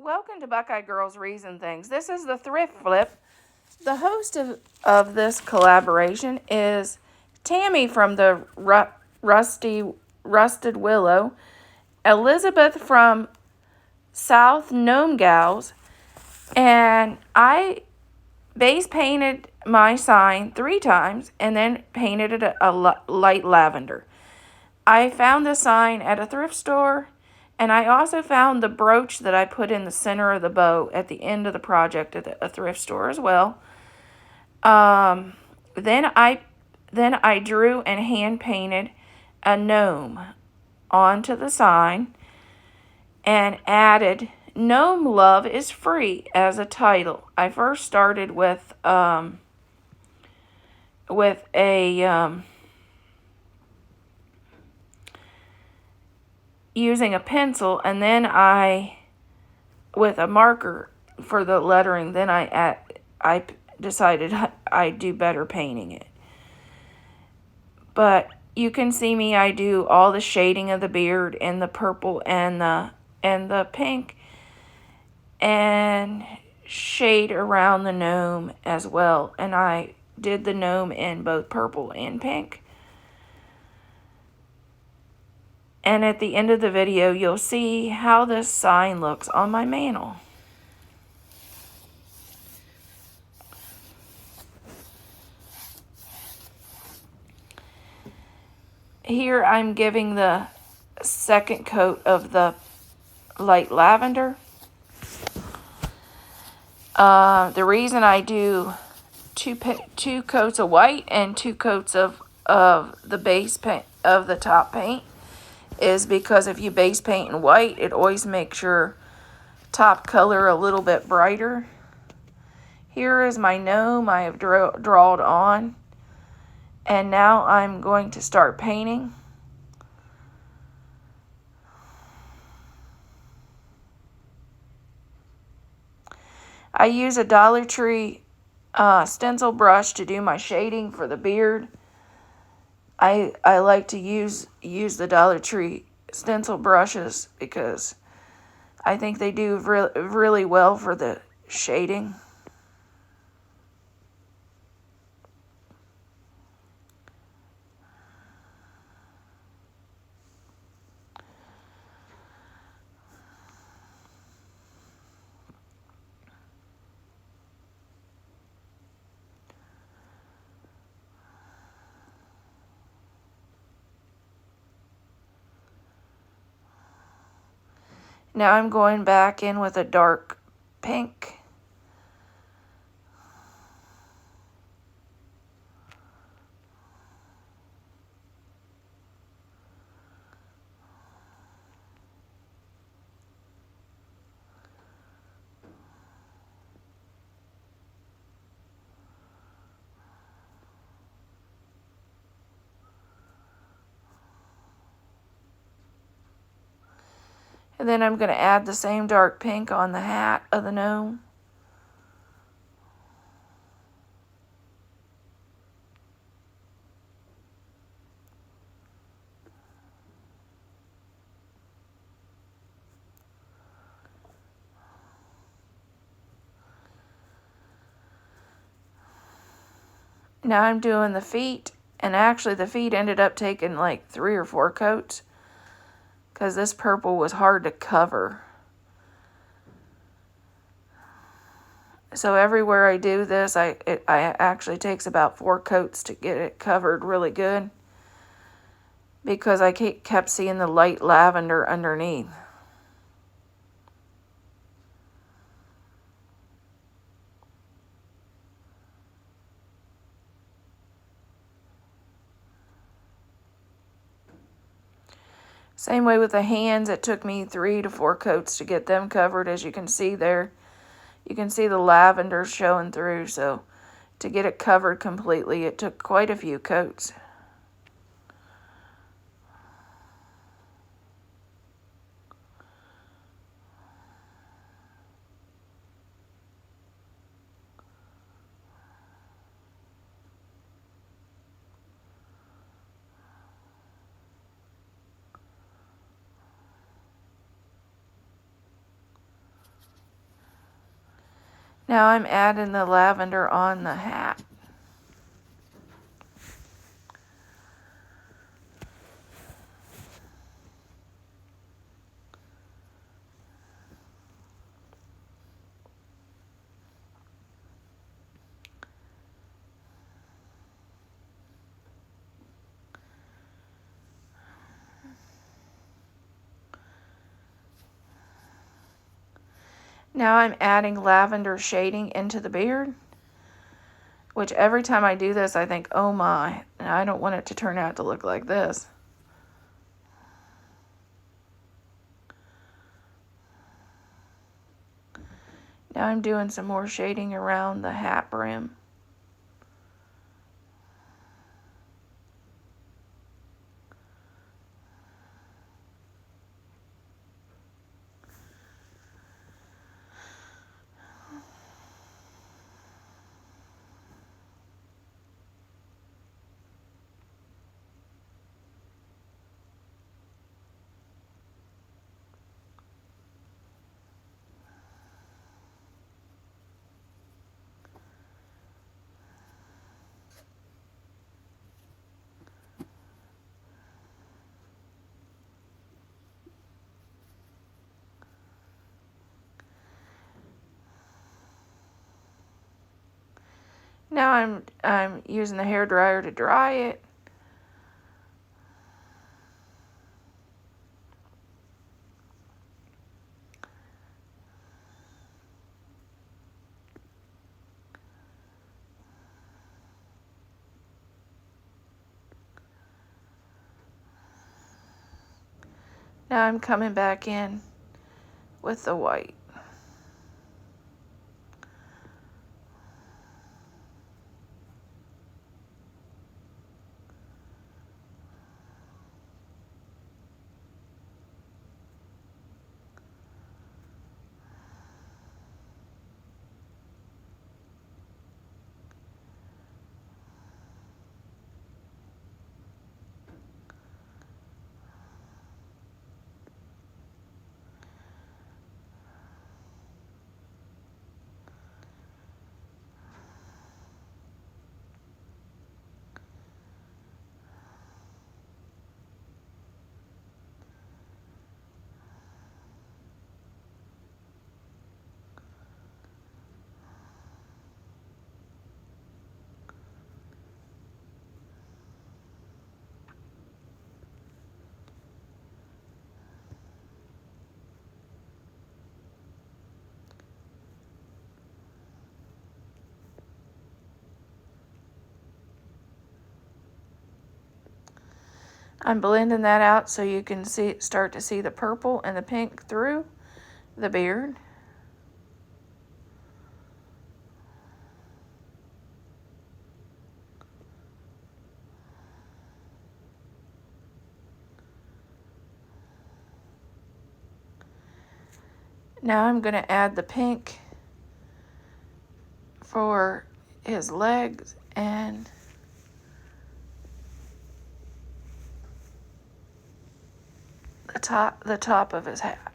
Welcome to Buckeye Girls Reason Things. This is the Thrift Flip. The host of this collaboration is Tammie from the Rusted Willow, Elizabeth from South Gnome Gals, and I base painted my sign 3 times and then painted it a light lavender. I found the sign at a thrift store, and I also found the brooch that I put in the center of the bow at the end of the project at a thrift store as well. Then I drew and hand painted a gnome onto the sign and added "Gnome Love is Free" as a title. I first started with a using a pencil, and then with a marker for the lettering, then I decided I'd do better painting it. But you can see me, I do all the shading of the beard and the purple and the pink, and shade around the gnome as well. And I did the gnome in both purple and pink. And at the end of the video, you'll see how this sign looks on my mantle. Here I'm giving the second coat of the light lavender. The reason I do two coats of white and 2 coats of the base paint of the top paint is because if you base paint in white, it always makes your top color a little bit brighter. Here is my gnome I have drawed on, and now I'm going to start painting. I use a Dollar Tree stencil brush to do my shading for the beard. I like to use the Dollar Tree stencil brushes because I think they do really well for the shading. Now I'm going back in with a dark pink. And then I'm going to add the same dark pink on the hat of the gnome. Now I'm doing the feet, and actually the feet ended up taking like 3 or 4 coats because this purple was hard to cover. So everywhere I do this, it actually takes about 4 coats to get it covered really good because I kept seeing the light lavender underneath. Same way with the hands, it took me 3 to 4 coats to get them covered. As you can see there, you can see the lavender showing through, so to get it covered completely, it took quite a few coats. Now I'm adding the lavender on the hat. Now I'm adding lavender shading into the beard, which every time I do this, I think, oh my, and I don't want it to turn out to look like this. Now I'm doing some more shading around the hat brim. Now I'm using the hair dryer to dry it. Now I'm coming back in with the white. I'm blending that out so you can start to see the purple and the pink through the beard. Now I'm going to add the pink for his legs and the top of his hat.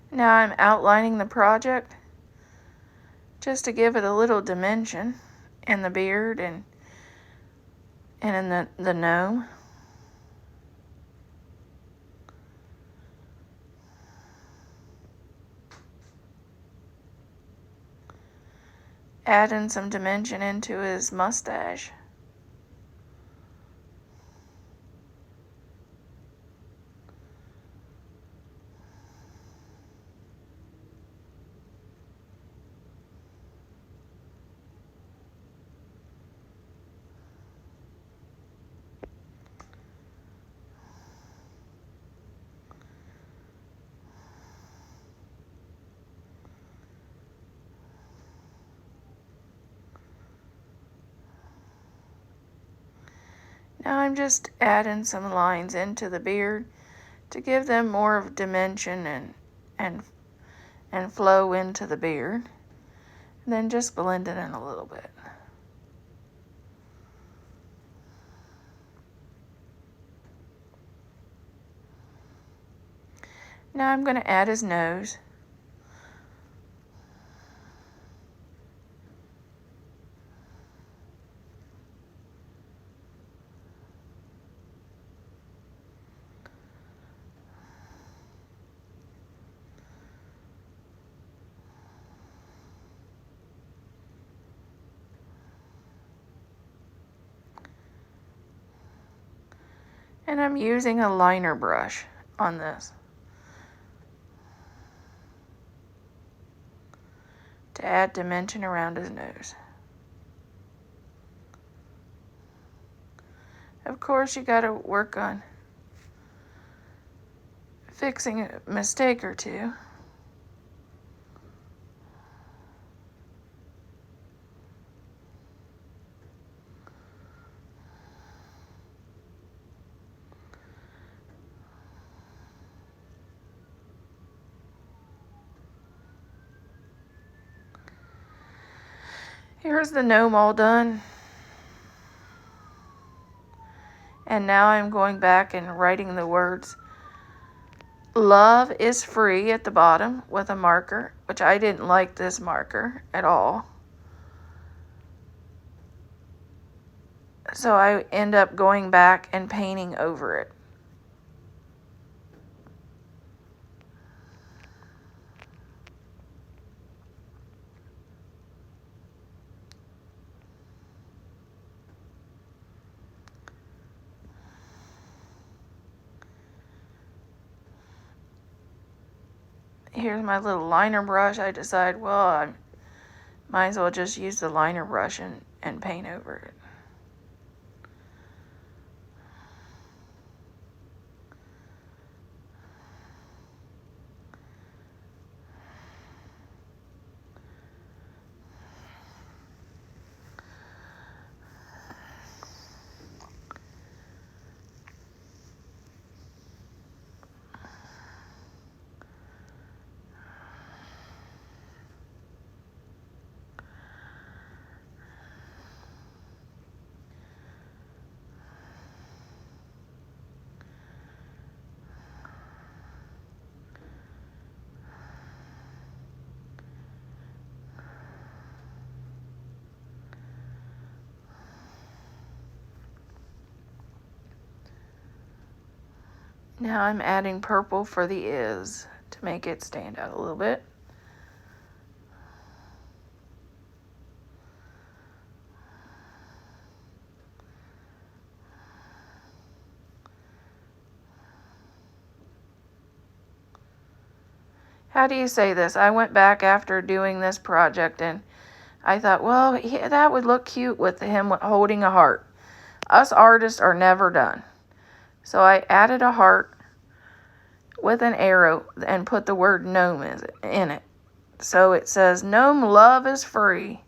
Now I'm outlining the project just to give it a little dimension in the beard and in the gnome. Adding some dimension into his mustache. Now I'm just adding some lines into the beard to give them more of dimension and flow into the beard. And then just blend it in a little bit. Now I'm going to add his nose. And I'm using a liner brush on this to add dimension around his nose. Of course, you got to work on fixing a mistake or two. Here's the gnome all done. And now I'm going back and writing the words "Love is free" at the bottom with a marker, which I didn't like this marker at all. So I end up going back and painting over it. Here's my little liner brush. I decide, well, I might as well just use the liner brush and paint over it. Now I'm adding purple for the is to make it stand out a little bit. How do you say this? I went back after doing this project and I thought, well, that would look cute with him holding a heart. Us artists are never done. So I added a heart with an arrow and put the word gnome in it. So it says, "Gnome love is free."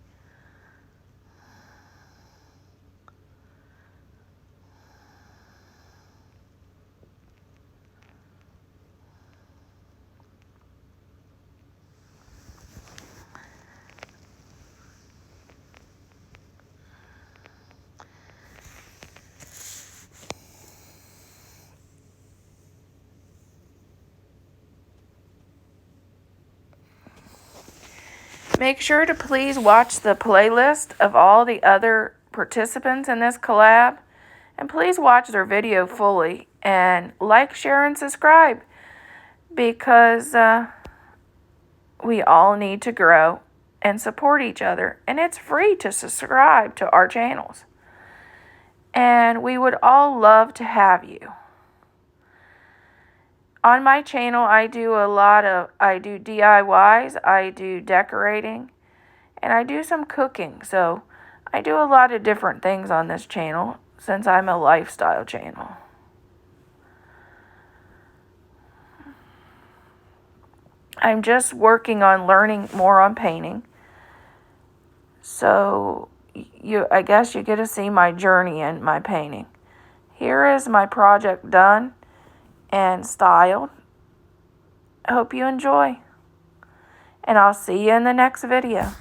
Make sure to please watch the playlist of all the other participants in this collab. And please watch their video fully. And like, share, and subscribe. Because we all need to grow and support each other. And it's free to subscribe to our channels. And we would all love to have you. On my channel, I do DIYs, I do decorating, and I do some cooking. So I do a lot of different things on this channel since I'm a lifestyle channel. I'm just working on learning more on painting. So I guess you get to see my journey in my painting. here is my project done and styled. I hope you enjoy. And I'll see you in the next video.